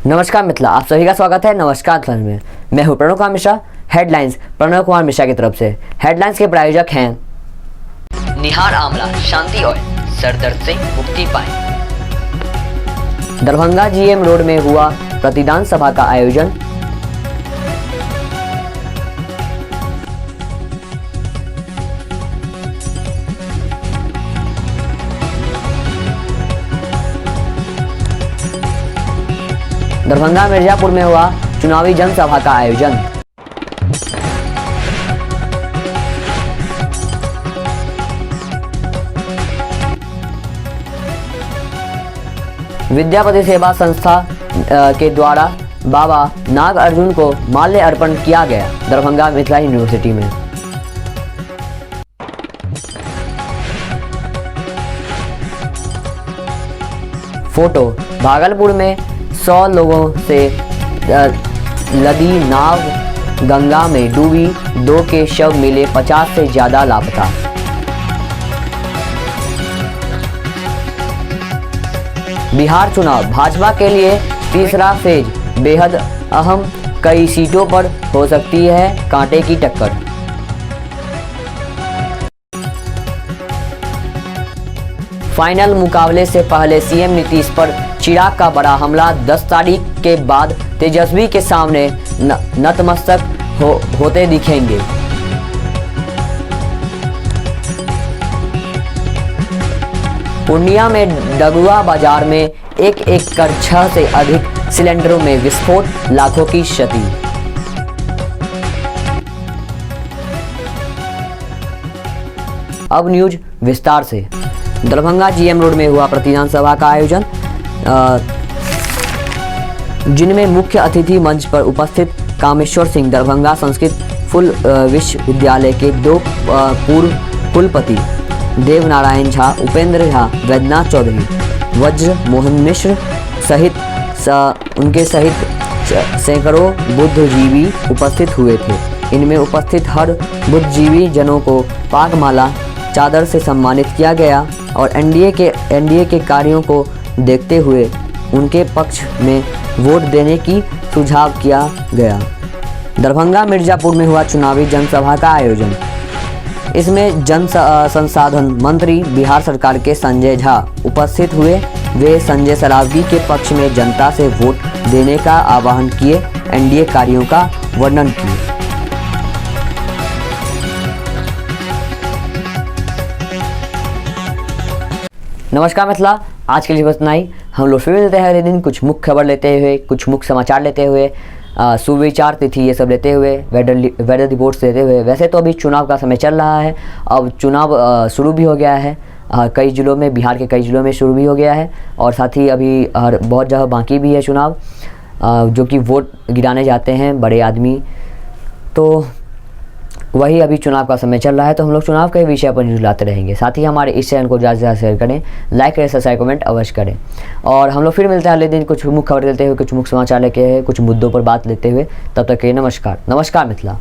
नमस्कार मिथिला, आप सभी का स्वागत है नमस्कार चैनल में। मैं हूं प्रणव कुमार मिश्रा। हेडलाइंस प्रणव कुमार मिश्रा की तरफ से। हेडलाइंस के प्रायोजक हैं निहार आमला शांति ऑयल, सर दर्द से मुक्ति पाए। दरभंगा जीएम रोड में हुआ प्रतिदान सभा का आयोजन। दरभंगा मिर्जापुर में हुआ चुनावी जनसभा का आयोजन। विद्यापति सेवा संस्था के द्वारा बाबा नाग अर्जुन को माल्य अर्पण किया गया दरभंगा मिथिला यूनिवर्सिटी में। फोटो भागलपुर में 100 लोगों से लदी नाव गंगा में डूबी, 2 के शव मिले, 50 से ज्यादा लापता। बिहार चुनाव भाजपा के लिए तीसरा फेज बेहद अहम, कई सीटों पर हो सकती है कांटे की टक्कर। फाइनल मुकाबले से पहले सीएम नीतीश पर चिराग का बड़ा हमला। 10 तारीख के बाद तेजस्वी के सामने नतमस्तक होते दिखेंगे। पूर्णिया में डगुआ बाजार में 1 एकड़ 6 से अधिक सिलेंडरों में विस्फोट, लाखों की क्षति। अब न्यूज विस्तार से। दरभंगा जीएम रोड में हुआ प्रतिदान सभा का आयोजन, जिनमें मुख्य अतिथि मंच पर उपस्थित कामेश्वर सिंह, दरभंगा संस्कृत फुल विश्वविद्यालय के 2 पूर्व कुलपति देवनारायण झा, उपेंद्र झा, वैद्यनाथ चौधरी, वज्र मोहन मिश्र उनके सहित सैकड़ों बुद्धिजीवी उपस्थित हुए थे। इनमें उपस्थित हर बुद्धिजीवी जनों को पागमाला चादर से सम्मानित किया गया और एनडीए के कार्यों को देखते हुए उनके पक्ष में वोट देने की सुझाव किया गया। दरभंगा मिर्जापुर में हुआ चुनावी जनसभा का आयोजन। इसमें जन संसाधन मंत्री बिहार सरकार के संजय झा उपस्थित हुए। वे संजय सरावगी के पक्ष में जनता से वोट देने का आह्वान किए, एनडीए कार्यों का वर्णन किए। नमस्कार मिथिला, आज के लिए बस इतना ही। हम लोग फिर मिलते हैं अगले दिन कुछ मुख्य खबर लेते हुए, कुछ मुख्य समाचार लेते हुए, सुविचार तिथि ये सब लेते हुए, वेदर रिपोर्ट्स लेते हुए। वैसे तो अभी चुनाव का समय चल रहा है, अब चुनाव शुरू भी हो गया है कई जिलों में, बिहार के कई जिलों में शुरू भी हो गया है और साथ ही अभी बहुत जगह बाकी भी है चुनाव, जो कि वोट गिराने जाते हैं बड़े आदमी। तो वही अभी चुनाव का समय चल रहा है, तो हम लोग चुनाव के विषय पर न्यूज़ लाते रहेंगे। साथ ही हमारे इस चैनल को ज़्यादा से ज़्यादा शेयर करें, लाइक करें, सब्सक्राइब, कमेंट अवश्य करें। और हम लोग फिर मिलते हैं अगले दिन कुछ मुख्य खबर लेते हुए, कुछ मुख्य समाचार लेके, कुछ मुद्दों पर बात लेते हुए। तब तक के नमस्कार मिथिला।